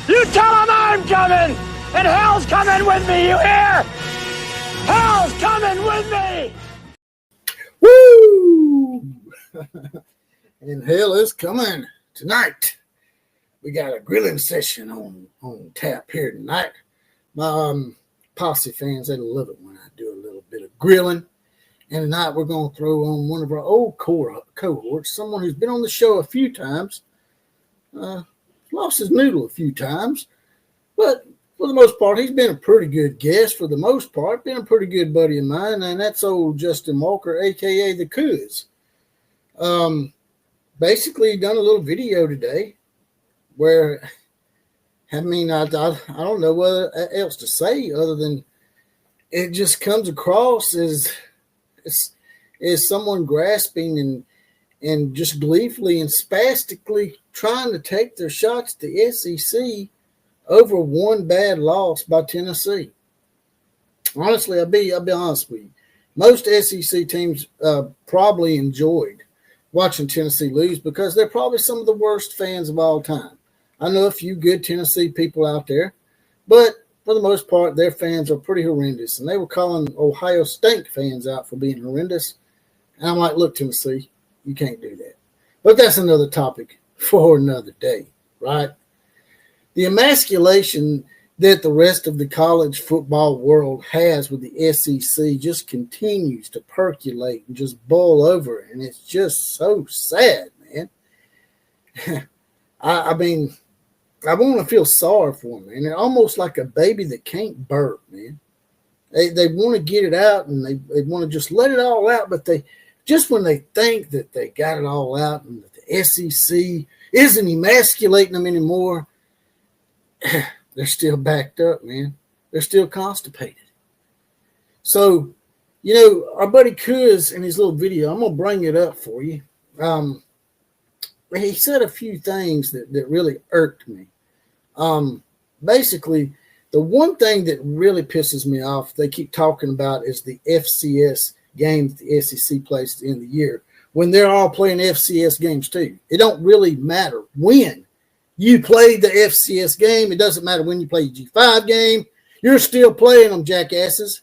You tell them I'm coming, and hell's coming with me, you hear? Hell's coming with me! Woo! And hell is coming tonight. We got a grilling session on tap here tonight. My posse fans, they love it when I do a little bit of grilling. And tonight we're going to throw on one of our old cohorts, someone who's been on the show a few times. Lost his noodle a few times, but for the most part, he's been a pretty good guest. For the most part, been a pretty good buddy of mine, and that's old Justin Walker, aka the Cuz. Basically, done a little video today where, I mean, I don't know what else to say other than it just comes across as someone grasping and just gleefully and spastically trying to take their shots at the SEC over one bad loss by Tennessee. Honestly, I'll be honest with you. Most SEC teams probably enjoyed watching Tennessee lose because they're probably some of the worst fans of all time. I know a few good Tennessee people out there, but for the most part, their fans are pretty horrendous. And they were calling Ohio State fans out for being horrendous. And I'm like, look, Tennessee, you can't do that. But that's another topic for another day, right? The emasculation that the rest of the college football world has with the SEC just continues to percolate and just boil over. And it's just so sad, man. I mean, I want to feel sorry for them, man. They're almost like a baby that can't burp, man. They want to get it out and they want to just let it all out, but they just when they think that they got it all out and that the SEC isn't emasculating them anymore, they're still backed up, man. They're still constipated. So, you know, our buddy Kuz in his little video, I'm going to bring it up for you. He said a few things that really irked me. Basically, the one thing that really pisses me off, they keep talking about, is the FCS games the SEC plays at the end of the year when they're all playing FCS games too. It don't really matter when you play the FCS game. It doesn't matter when you play your G5 game. You're still playing them, jackasses.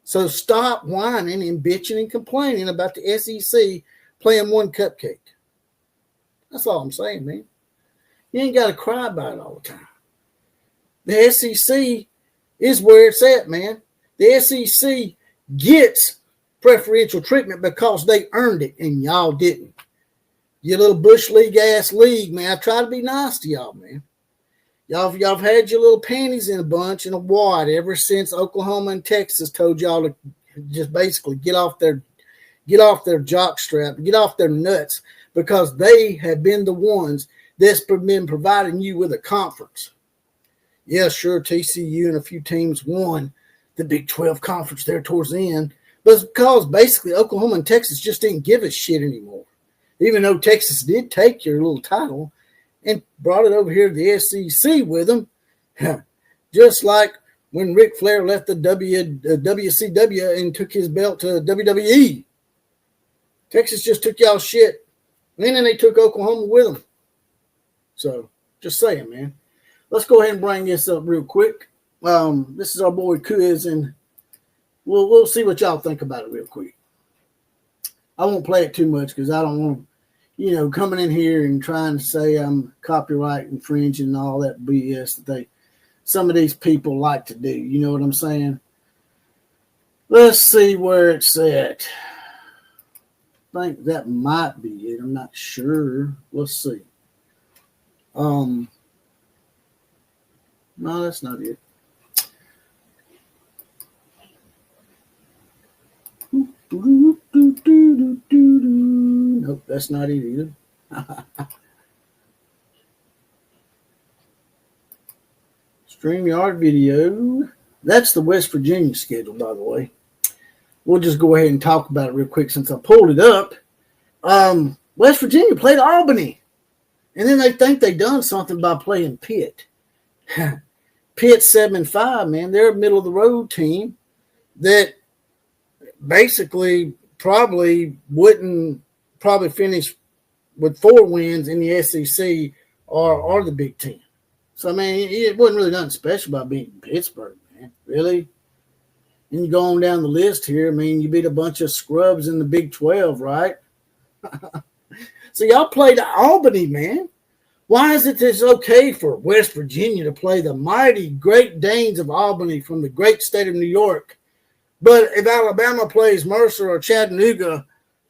So stop whining and bitching and complaining about the SEC playing one cupcake. That's all I'm saying, man. You ain't got to cry about it all the time. The SEC is where it's at, man. The SEC gets preferential treatment because they earned it, and y'all didn't. You little Bush League ass league, man. I try to be nice to y'all, man. Y'all have had your little panties in a bunch and a wad ever since Oklahoma and Texas told y'all to just basically get off their jock strap, get off their nuts, because they have been the ones that's been providing you with a conference. Yeah, sure, TCU and a few teams won the Big 12 conference there towards the end, but it's because basically Oklahoma and Texas just didn't give a shit anymore. Even though Texas did take your little title and brought it over here to the SEC with them, just like when Ric Flair left the WCW and took his belt to WWE. Texas just took y'all shit, and then they took Oklahoma with them. So, just saying, man. Let's go ahead and bring this up real quick. This is our boy Kuz, and we'll see what y'all think about it real quick. I won't play it too much because I don't want to, coming in here and trying to say I'm copyright infringing and all that BS that some of these people like to do. You know what I'm saying? Let's see where it's at. I think that might be it. I'm not sure. Let's see. No, that's not it. Nope, that's not it either. StreamYard video. That's the West Virginia schedule, by the way. We'll just go ahead and talk about it real quick since I pulled it up. West Virginia played Albany. And then they think they done something by playing Pitt. Pitt 7-5, man. They're a middle-of-the-road team that basically probably wouldn't finish with 4 wins in the SEC or the Big Ten. So, I mean, it wasn't really nothing special about beating Pittsburgh, man. Really? And you go on down the list here. I mean, you beat a bunch of scrubs in the Big 12, right? So y'all played Albany, man. Why is it it's okay for West Virginia to play the mighty Great Danes of Albany from the great state of New York? But if Alabama plays Mercer or Chattanooga,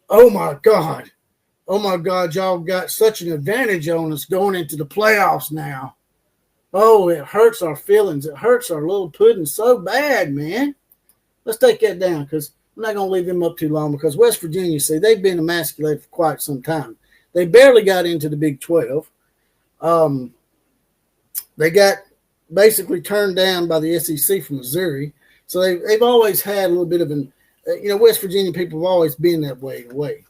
oh my God, y'all got such an advantage on us going into the playoffs now. Oh, it hurts our feelings. It hurts our little pudding so bad, man. Let's take that down because I'm not going to leave them up too long because West Virginia, see, they've been emasculated for quite some time. They barely got into the Big 12. They got basically turned down by the SEC from Missouri. So they've always had a little bit of an, West Virginia people have always been that way in a way.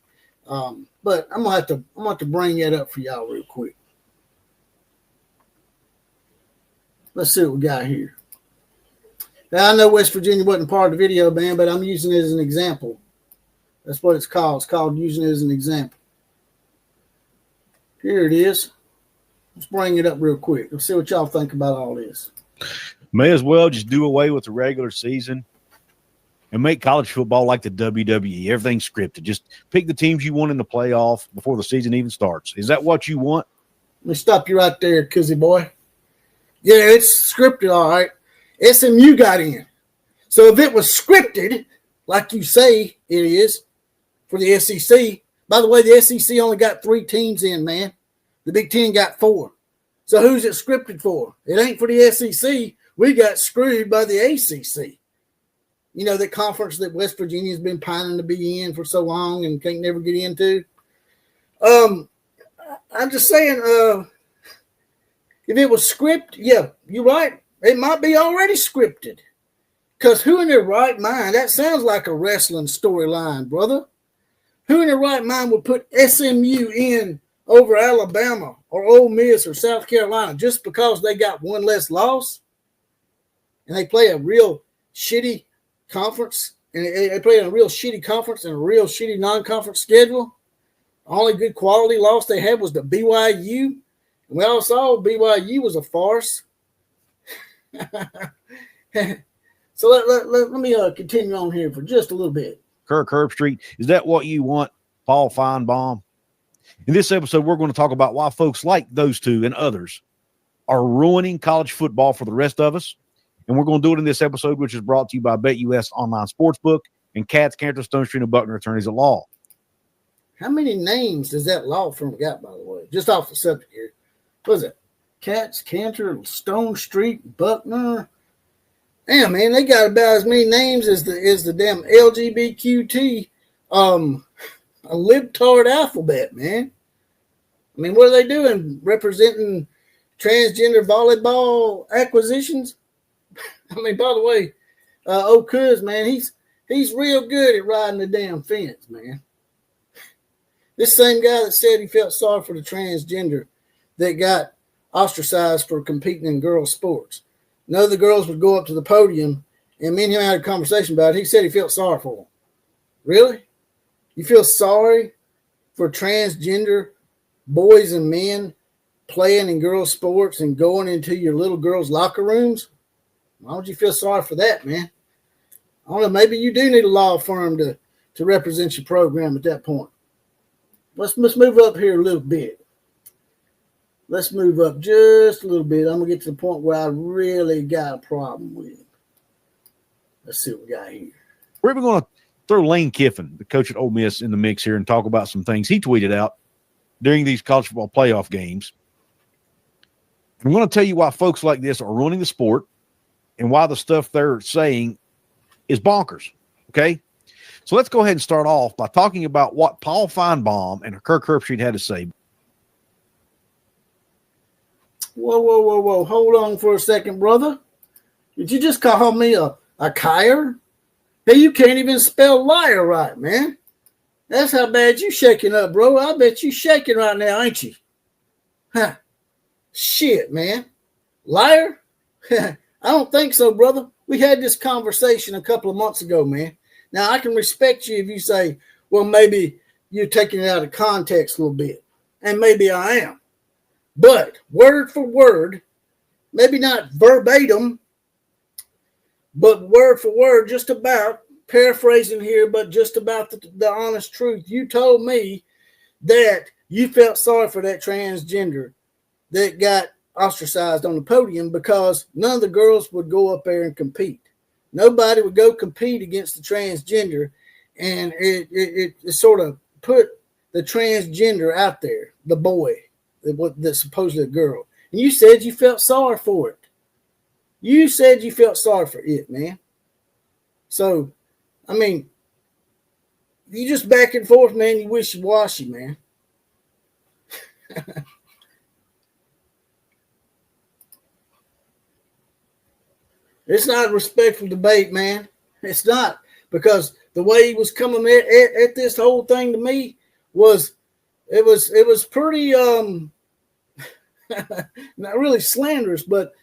But I'm gonna have to bring that up for y'all real quick. Let's see what we got here. Now I know West Virginia wasn't part of the video, man, but I'm using it as an example. That's what it's called. It's called using it as an example. Here it is. Let's bring it up real quick. Let's see what y'all think about all this. May as well just do away with the regular season and make college football like the WWE. Everything's scripted. Just pick the teams you want in the playoff before the season even starts. Is that what you want? Let me stop you right there, Kizzy boy. Yeah, it's scripted, all right. SMU got in. So if it was scripted, like you say it is for the SEC, by the way, the SEC only got 3 teams in, man. The Big Ten got 4. So who's it scripted for? It ain't for the SEC. We got screwed by the ACC. You know, that conference that West Virginia's been pining to be in for so long and can't never get into. I'm just saying, if it was scripted, yeah, you're right. It might be already scripted. Because who in their right mind, that sounds like a wrestling storyline, brother. Who in their right mind would put SMU in over Alabama or Ole Miss or South Carolina just because they got one less loss? And they play a real shitty conference. And they play in a real shitty conference and a real shitty non-conference schedule. The only good quality loss they had was the BYU. And we all saw BYU was a farce. So let me continue on here for just a little bit. Kirk Herbstreit, is that what you want, Paul Feinbaum? In this episode, we're going to talk about why folks like those two and others are ruining college football for the rest of us. And we're going to do it in this episode, which is brought to you by BetUS Online Sportsbook and Katz, Cantor, Stone Street, and Buckner Attorneys at Law. How many names does that law firm got, by the way? Just off the subject here. What is it? Katz, Cantor, Stone Street, Buckner. Damn, man, they got about as many names as the damn LGBTQT a libtard alphabet, man. I mean, what are they doing? Representing transgender volleyball acquisitions? I mean, by the way, Cuz, man, he's real good at riding the damn fence, man. This same guy that said he felt sorry for the transgender that got ostracized for competing in girls' sports. None of the girls would go up to the podium, and me and him had a conversation about it. He said he felt sorry for them. Really? You feel sorry for transgender boys and men playing in girls' sports and going into your little girls' locker rooms? Why would you feel sorry for that, man? I don't know. Maybe you do need a law firm to represent your program at that point. Let's move up here a little bit. Let's move up just a little bit. I'm going to get to the point where I really got a problem with it. Let's see what we got here. We're even going to throw Lane Kiffin, the coach at Ole Miss, in the mix here and talk about some things he tweeted out during these college football playoff games. And I'm going to tell you why folks like this are ruining the sport and why the stuff they're saying is bonkers, okay? So let's go ahead and start off by talking about what Paul Feinbaum and Kirk Herbstreit had to say. Whoa. Hold on for a second, brother. Did you just call me a liar? Hey, you can't even spell liar right, man. That's how bad you shaking up, bro. I bet you shaking right now, ain't you? Huh. Shit, man. Liar? I don't think so, brother. We had this conversation a couple of months ago, man. Now, I can respect you if you say, well, maybe you're taking it out of context a little bit. And maybe I am. But word for word, maybe not verbatim, but word for word, just about, paraphrasing here, but just about the honest truth. You told me that you felt sorry for that transgender that got ostracized on the podium because none of the girls would go up there and compete. Nobody would go compete against the transgender, and it sort of put the transgender out there, the boy, that's supposedly a girl. And you said you felt sorry for it. You said you felt sorry for it, man. So, I mean, you just back and forth, man. You wishy-washy, man. It's not a respectful debate, man. It's not, because the way he was coming at this whole thing to me was pretty not really slanderous, but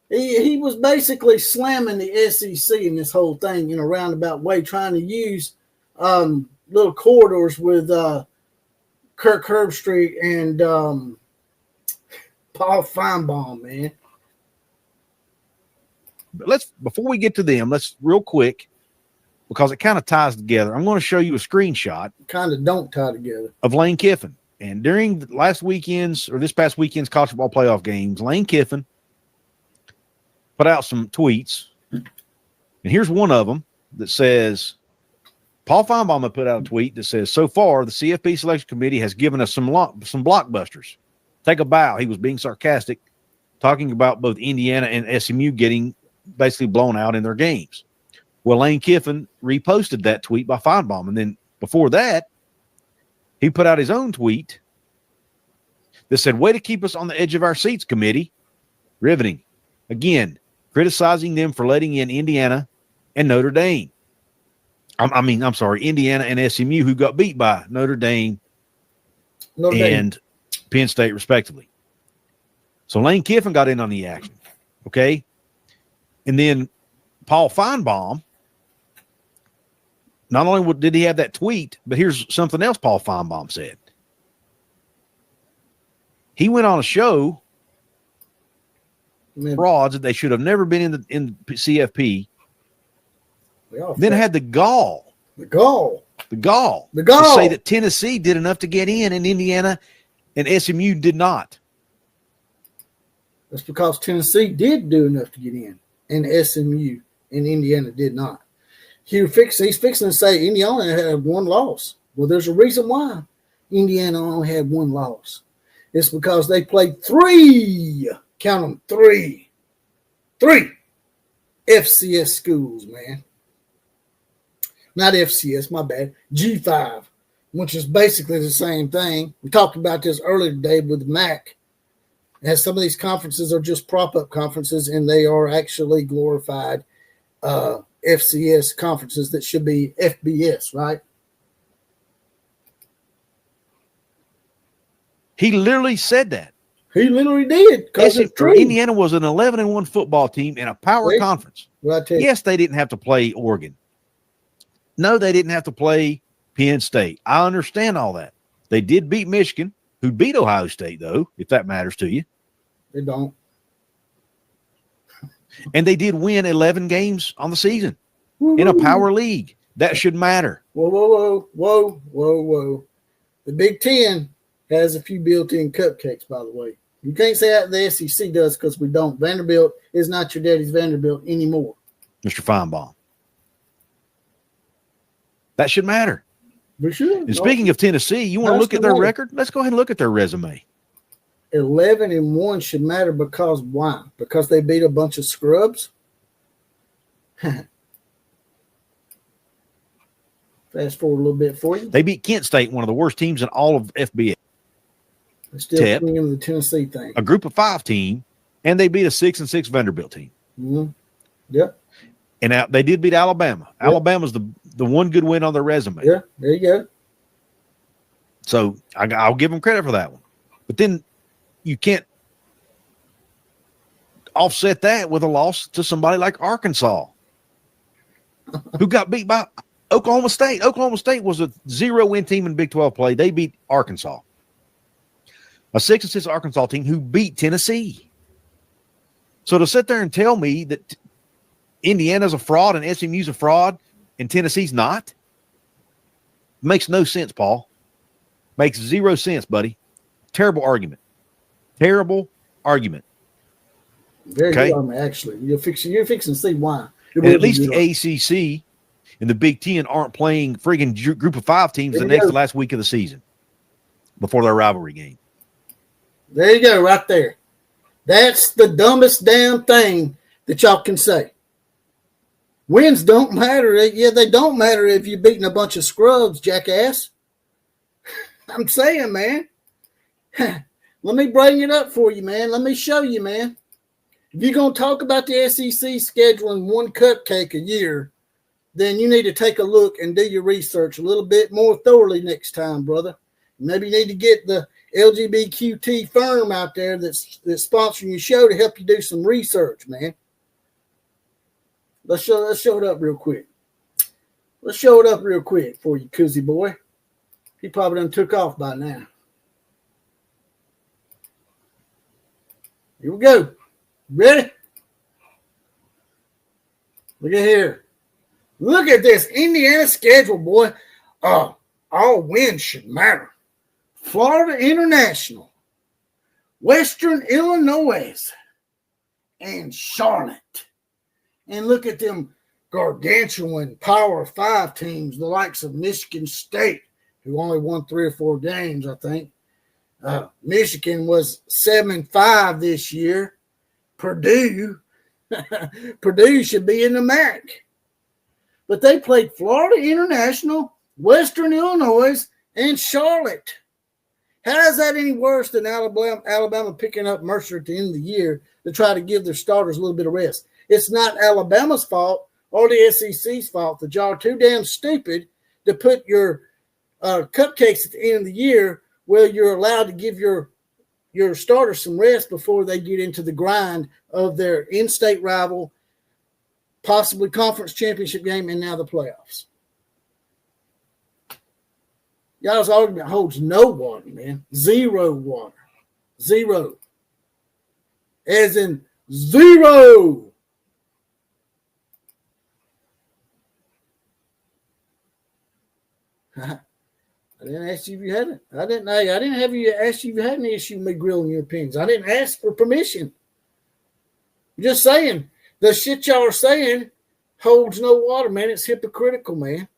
he was basically slamming the SEC in this whole thing in a roundabout way, trying to use little corridors with Kirk Herbstreit and Paul Feinbaum, man. But before we get to them, let's real quick, because it kind of ties together. I'm going to show you a screenshot. Kind of don't tie together. Of Lane Kiffin. And during this past weekend's college football playoff games, Lane Kiffin put out some tweets. And here's one of them that says, Paul Feinbaum put out a tweet that says, so far, the CFP selection committee has given us some blockbusters. Take a bow. He was being sarcastic, talking about both Indiana and SMU getting basically blown out in their games. Well, Lane Kiffin reposted that tweet by Feinbaum. And then before that, he put out his own tweet that said, way to keep us on the edge of our seats, committee. Riveting. Again, criticizing them for letting in Indiana and Notre Dame. Indiana and SMU, who got beat by Notre Dame and Penn State, respectively. So Lane Kiffin got in on the action. Okay. And then Paul Feinbaum, not only did he have that tweet, but here's something else Paul Feinbaum said. He went on a show, frauds that they should have never been in the CFP, then had the gall to say that Tennessee did enough to get in and Indiana and SMU did not. That's because Tennessee did do enough to get in and SMU and Indiana did not. He's fixing to say Indiana had one loss. Well, there's a reason why Indiana only had one loss. It's because they played three FCS schools, man. Not FCS, my bad. G5, which is basically the same thing. We talked about this earlier today with the MAC. As some of these conferences are just prop-up conferences, and they are actually glorified FCS conferences that should be FBS, right? He literally said that. He literally did. Because it's true. Indiana was an 11-1 football team in a power conference. Well, yes, they didn't have to play Oregon. No, they didn't have to play Penn State. I understand all that. They did beat Michigan, who beat Ohio State, though, if that matters to you. They don't. And they did win 11 games on the season in a power league. That should matter. Whoa. The Big Ten has a few built-in cupcakes, by the way. You can't say that the SEC does because we don't. Vanderbilt is not your daddy's Vanderbilt anymore. Mr. Feinbaum. That should matter. We should. And speaking of Tennessee, you want to look at their record? Let's go ahead and look at their resume. 11-1 should matter because why? Because they beat a bunch of scrubs? Fast forward a little bit for you. They beat Kent State, one of the worst teams in all of FBS. They're still bringing the Tennessee thing. A group of 5 team, and they beat a 6-6 Vanderbilt team. Mm-hmm. Yep. And they did beat Alabama. Yep. Alabama's the one good win on their resume. Yeah, there you go. So I'll give them credit for that one. But then you can't offset that with a loss to somebody like Arkansas, who got beat by Oklahoma State. Oklahoma State was a 0-win team in Big 12 play. They beat Arkansas. A 6-6 Arkansas team who beat Tennessee. So to sit there and tell me that Indiana's a fraud and SMU's a fraud and Tennessee's not makes no sense, Paul. Makes zero sense, buddy. Terrible argument. Terrible argument. Very good argument, actually. You're fixing to see why. And at least the ACC and the Big Ten aren't playing friggin' group of 5 teams the last week of the season before their rivalry game. There you go, right there. That's the dumbest damn thing that y'all can say. Wins don't matter. Yeah, they don't matter if you're beating a bunch of scrubs, jackass. I'm saying, man. Let me bring it up for you, man. Let me show you, man. If you're going to talk about the SEC scheduling one cupcake a year, then you need to take a look and do your research a little bit more thoroughly next time, brother. Maybe you need to get the LGBTQT firm out there that's sponsoring your show to help you do some research, man. Let's show it up real quick. Let's show it up real quick for you, Koozie boy. He probably done took off by now. Here we go. Ready? Look at here. Look at this Indiana schedule, boy. All wins should matter. Florida International, Western Illinois, and Charlotte. And look at them gargantuan Power 5 teams, the likes of Michigan State, who only won 3 or 4 games, I think. Michigan was 7-5 this year. Purdue should be in the MAC. But they played Florida International, Western Illinois, and Charlotte. How is that any worse than Alabama picking up Mercer at the end of the year to try to give their starters a little bit of rest? It's not Alabama's fault or the SEC's fault that y'all are too damn stupid to put your cupcakes at the end of the year where you're allowed to give your starters some rest before they get into the grind of their in-state rival, possibly conference championship game, and now the playoffs. Y'all's argument holds no water, man. Zero water. Zero. As in zero. I didn't ask you if you had it. I didn't have you ask you if you had any issue with me grilling your opinions. I didn't ask for permission. I'm just saying, the shit y'all are saying holds no water, man. It's hypocritical, man.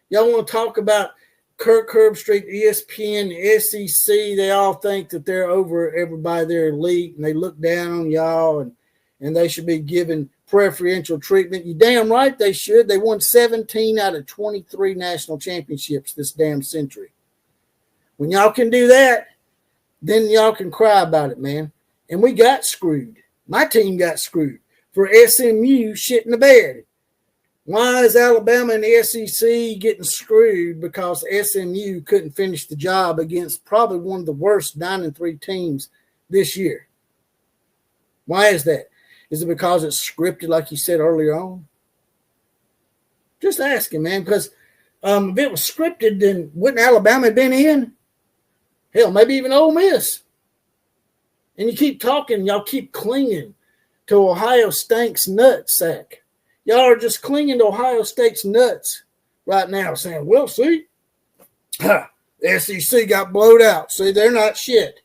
Y'all want to talk about Kirk Herbstreit, ESPN, the SEC. They all think that they're over everybody. They're elite, and they look down on y'all, and they should be given preferential treatment. You damn right they should. They won 17 out of 23 national championships this damn century. When y'all can do that, then y'all can cry about it, man. And we got screwed. My team got screwed for SMU shit in the bed. Why is Alabama and the SEC getting screwed? Because SMU couldn't finish the job against probably one of the worst 9-3 teams this year. Why is that? Is it because it's scripted like you said earlier on? Just asking, man, because if it was scripted, then wouldn't Alabama have been in? Hell, maybe even Ole Miss. And you keep talking, y'all keep clinging to Ohio State's nutsack. Y'all are just clinging to Ohio State's nuts right now, saying, well, see, the SEC got blowed out. See, they're not shit.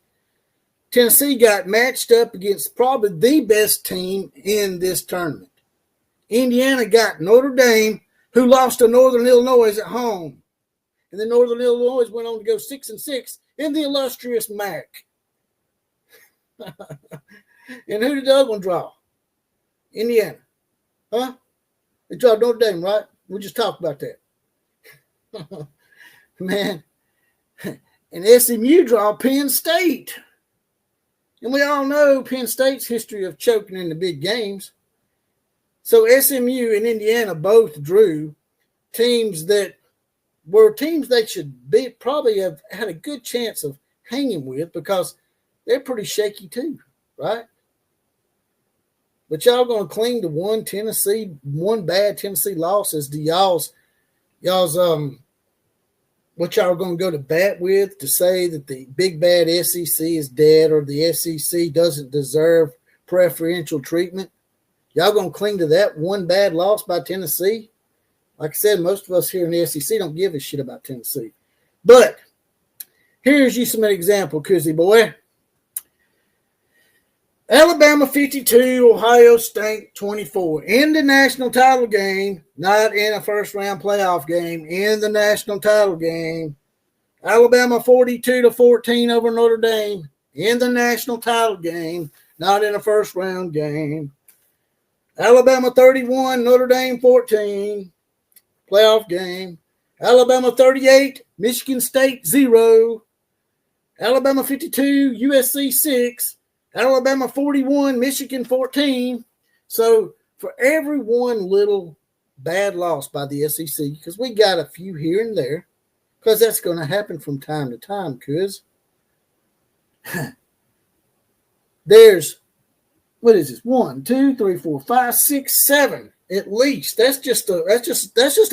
Tennessee got matched up against probably the best team in this tournament. Indiana got Notre Dame, who lost to Northern Illinois at home. And then Northern Illinois went on to go 6-6 in the illustrious MAC. And who did the other one draw? Indiana. Huh? They draw Notre Dame, right? We just talked about that. Man. And SMU draw Penn State. And we all know Penn State's history of choking in the big games. So SMU and Indiana both drew teams that were teams they should be probably have had a good chance of hanging with because they're pretty shaky too, right? But y'all going to cling to one bad Tennessee loss as to y'all's what y'all are going to go to bat with to say that the big bad SEC is dead or the SEC doesn't deserve preferential treatment. Y'all going to cling to that one bad loss by Tennessee? Like I said, most of us here in the SEC don't give a shit about Tennessee. But here's you some example, Kuzzy boy. Alabama 52, Ohio State 24. In the national title game, not in a first-round playoff game, in the national title game. Alabama 42-14 over Notre Dame. In the national title game, not in a first-round game. Alabama 31, Notre Dame 14. Playoff game. Alabama 38, Michigan State 0. Alabama 52, USC 6. Alabama 41, Michigan 14. So for every one little bad loss by the SEC, because we got a few here and there, because that's going to happen from time to time, because there's, what is this? 1, 2, 3, 4, 5, 6, 7. At least that's just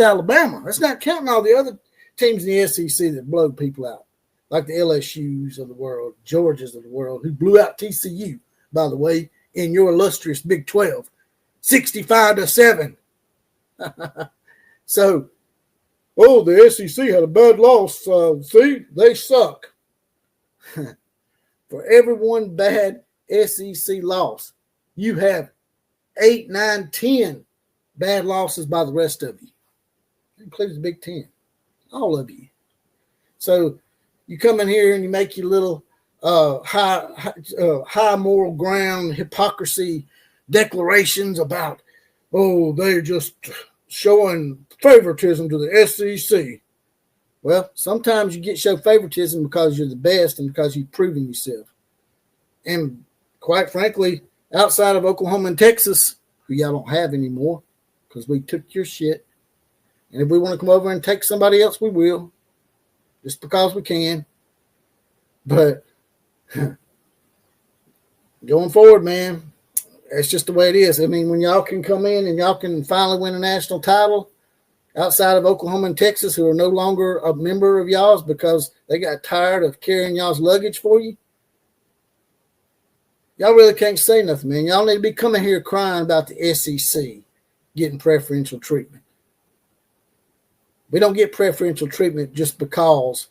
Alabama. That's not counting all the other teams in the SEC that blow people out, like the LSU's of the world, Georgia's of the world, who blew out TCU, by the way, in your illustrious Big 12, 65-7. So, the SEC had a bad loss. See, they suck. For every one bad SEC loss, you have 8, 9, 10 bad losses by the rest of you. That includes the Big Ten. All of you. So you come in here and you make your little high moral ground hypocrisy declarations about, they're just showing favoritism to the SEC. Well, sometimes you show favoritism because you're the best and because you've proven yourself. And quite frankly, outside of Oklahoma and Texas, who y'all don't have anymore, because we took your shit. And if we want to come over and take somebody else, we will. Just because we can. But going forward, man, that's just the way it is. I mean, when y'all can come in and y'all can finally win a national title outside of Oklahoma and Texas, who are no longer a member of y'all's because they got tired of carrying y'all's luggage for you, y'all really can't say nothing, man. Y'all need to be coming here crying about the SEC getting preferential treatment. We don't get preferential treatment just because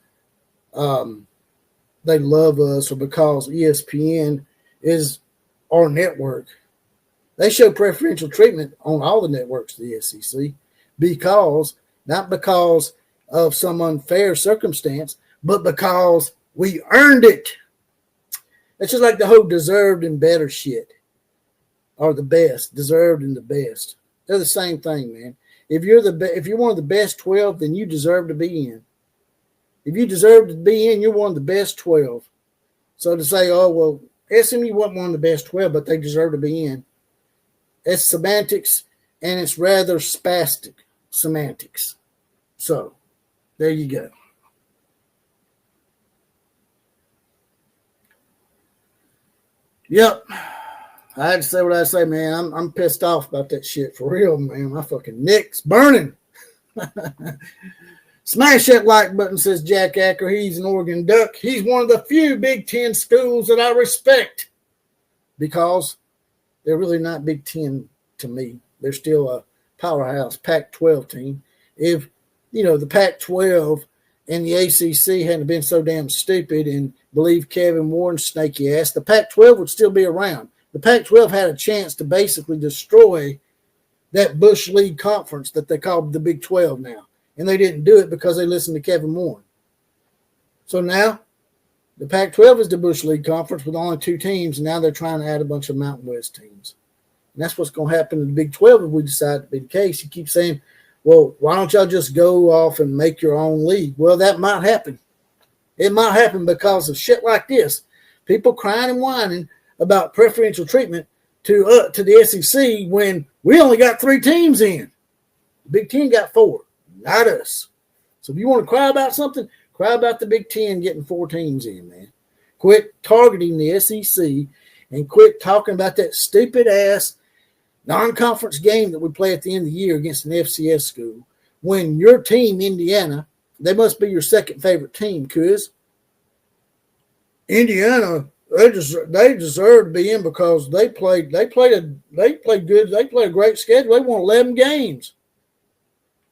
they love us or because ESPN is our network. They show preferential treatment on all the networks of the SEC not because of some unfair circumstance, but because we earned it. It's just like the whole deserved and better shit, or the best, deserved and the best. They're the same thing, man. If you're one of the best 12, then you deserve to be in. If you deserve to be in, you're one of the best 12. So to say, SMU wasn't one of the best 12, but they deserve to be in, it's semantics, and it's rather spastic semantics. So there you go. Yep. I had to say what I say, man. I'm pissed off about that shit for real, man. My fucking neck's burning. Smash that like button, says Jack Acker. He's an Oregon Duck. He's one of the few Big Ten schools that I respect because they're really not Big Ten to me. They're still a powerhouse Pac-12 team. If, the Pac-12 and the ACC hadn't been so damn stupid and believe Kevin Warren's snaky ass, the Pac-12 would still be around. The Pac-12 had a chance to basically destroy that Bush League conference that they call the Big 12 now. And they didn't do it because they listened to Kevin Warren. So now the Pac-12 is the Bush League conference with only 2 teams, and now they're trying to add a bunch of Mountain West teams. And that's what's going to happen in the Big 12 if we decide to be the case. You keep saying, well, why don't y'all just go off and make your own league? Well, that might happen. It might happen because of shit like this. People crying and whining about preferential treatment to the SEC when we only got 3 teams in. The Big Ten got 4, not us. So if you want to cry about something, cry about the Big Ten getting 4 teams in, man. Quit targeting the SEC and quit talking about that stupid-ass non-conference game that we play at the end of the year against an FCS school when your team, Indiana, they must be your second favorite team because Indiana They deserve to be in because they played good. They played a great schedule. They won 11 games.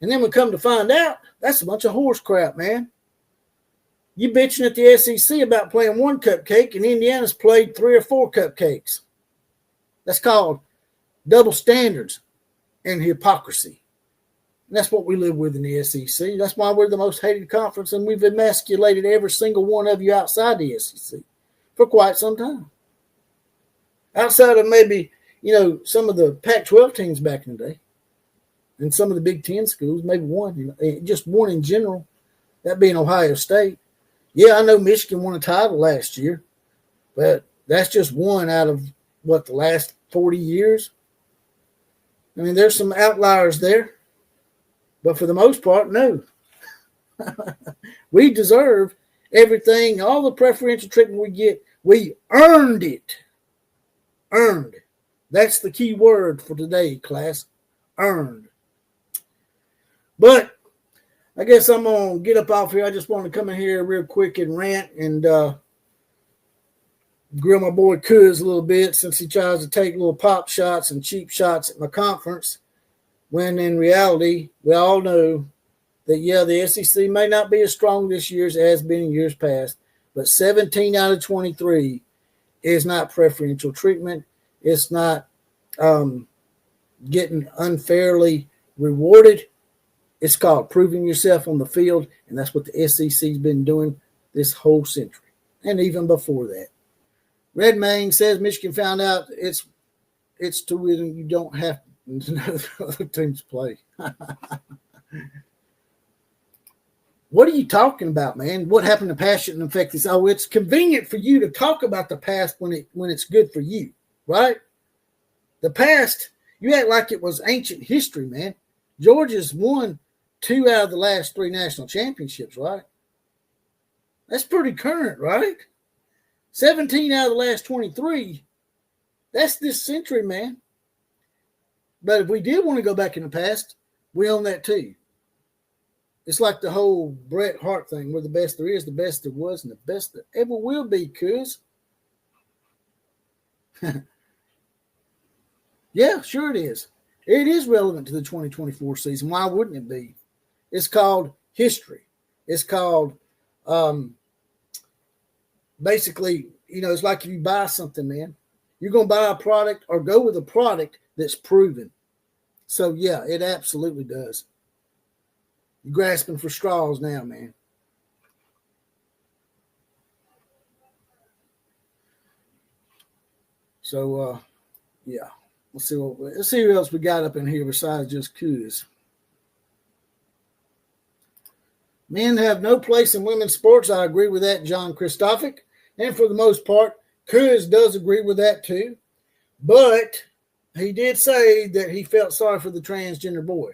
And then we come to find out that's a bunch of horse crap, man. You bitching at the SEC about playing one cupcake, and Indiana's played 3 or 4 cupcakes. That's called double standards and hypocrisy. And that's what we live with in the SEC. That's why we're the most hated conference, and we've emasculated every single one of you outside the SEC for quite some time. Outside of maybe, some of the Pac-12 teams back in the day and some of the Big Ten schools, maybe one, just one in general, that being Ohio State. Yeah, I know Michigan won a title last year, but that's just one out of, the last 40 years. I mean, there's some outliers there, but for the most part, no. We deserve everything, all the preferential treatment we get. We earned it. Earned. That's the key word for today, class. Earned. But I guess I'm going to get up off here. I just want to come in here real quick and rant and grill my boy Kuz a little bit since he tries to take little pop shots and cheap shots at my conference, when in reality, we all know that, the SEC may not be as strong this year as it has been in years past, but 17 out of 23 is not preferential treatment. It's not getting unfairly rewarded. It's called proving yourself on the field, and that's what the SEC's been doing this whole century, and even before that. Redmayne says Michigan found out it's to where you don't have to know the other teams play. What are you talking about, man? What happened to past shouldn't affect this? Oh, it's convenient for you to talk about the past when it's good for you, right? The past, you act like it was ancient history, man. Georgia's won 2 out of the last 3 national championships, right? That's pretty current, right? 17 out of the last 23. That's this century, man. But if we did want to go back in the past, we own that too. It's like the whole Bret Hart thing. We're the best there is, the best there was, and the best there ever will be, cuz. Yeah, sure it is. It is relevant to the 2024 season. Why wouldn't it be? It's called history. It's called basically, it's like if you buy something, man, you're going to buy a product or go with a product that's proven. So, yeah, it absolutely does. You're grasping for straws now, man. So, yeah. Let's see what else we got up in here besides just Kuz. Men have no place in women's sports. I agree with that, John Christophic. And for the most part, Kuz does agree with that too. But he did say that he felt sorry for the transgender boy.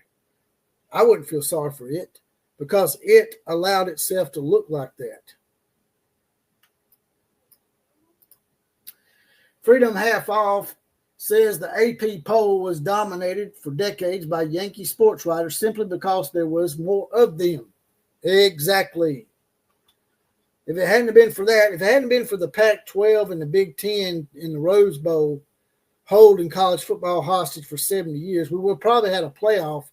I wouldn't feel sorry for it because it allowed itself to look like that. Freedom Half Off says the AP poll was dominated for decades by Yankee sports writers simply because there was more of them. Exactly. If it hadn't been for that, if it hadn't been for the Pac-12 and the Big Ten in the Rose Bowl holding college football hostage for 70 years, we would probably had a playoff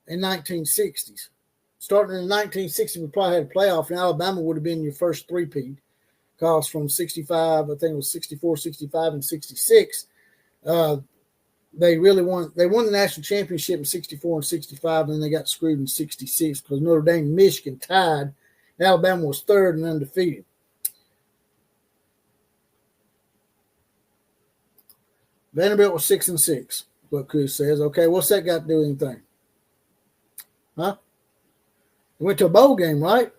in 1960s. Starting in the 1960s, we probably had a playoff, and Alabama would have been your first three-peat. Because from 65, I think it was 64, 65, and 66, they really won. They won the national championship in 64 and 65, and then they got screwed in 66 because Notre Dame and Michigan tied. And Alabama was third and undefeated. Vanderbilt was 6-6, what Chris says. Okay, what's that got to do with anything? Huh? They went to a bowl game, right?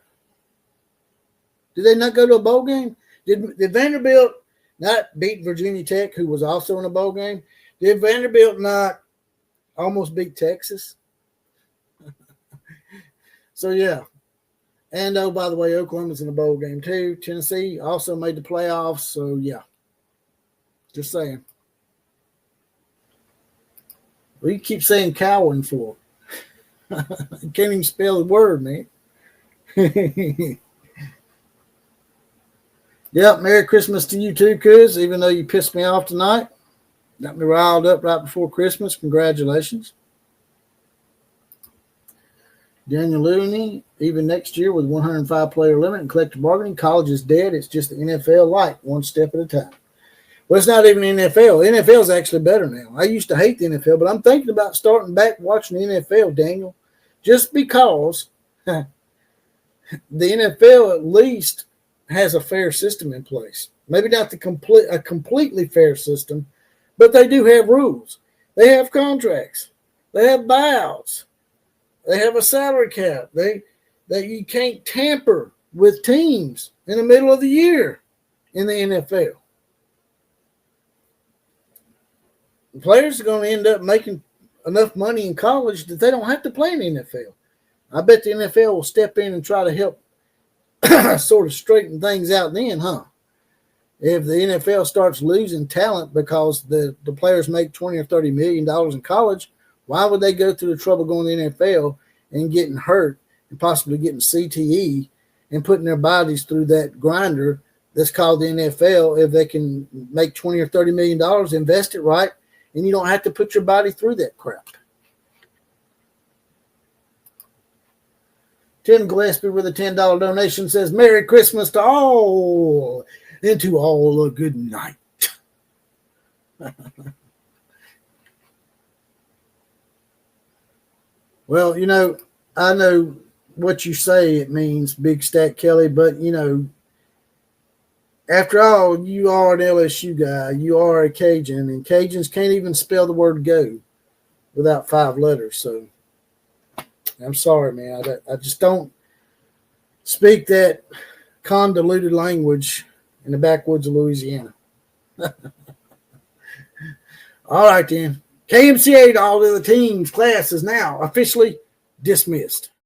Did they not go to a bowl game? Did Vanderbilt not beat Virginia Tech, who was also in a bowl game? Did Vanderbilt not almost beat Texas? So, yeah. And, oh, by the way, Oklahoma's in a bowl game, too. Tennessee also made the playoffs. So, yeah. Just saying. What do you keep saying cowering for? You can't even spell the word, man. Yep, Merry Christmas to you too, cuz, even though you pissed me off tonight. Got me riled up right before Christmas. Congratulations. Daniel Looney, even next year with 105 player limit and collective bargaining, college is dead. It's just the NFL light, one step at a time. Well, it's not even NFL. The NFL is actually better now. I used to hate the NFL, but I'm thinking about starting back watching the NFL, Daniel, just because the NFL at least has a fair system in place. Maybe not a completely fair system, but they do have rules. They have contracts. They have buyouts. They have a salary cap. You can't tamper with teams in the middle of the year in the NFL. The players are going to end up making enough money in college that they don't have to play in the NFL. I bet the NFL will step in and try to help sort of straighten things out then, huh? If the NFL starts losing talent because the players make $20 or $30 million in college, why would they go through the trouble going to the NFL and getting hurt and possibly getting CTE and putting their bodies through that grinder that's called the NFL if they can make $20 or $30 million, invest it right, and you don't have to put your body through that crap. Tim Gillespie with a $10 donation says, Merry Christmas to all, and to all a good night. Well, I know what you say it means, Big Stat Kelly, but, after all, you are an LSU guy. You are a Cajun, and Cajuns can't even spell the word go without 5 letters. So I'm sorry, man. I just don't speak that convoluted language in the backwoods of Louisiana. All right, then. KMCA to all of the teams. Class is now officially dismissed.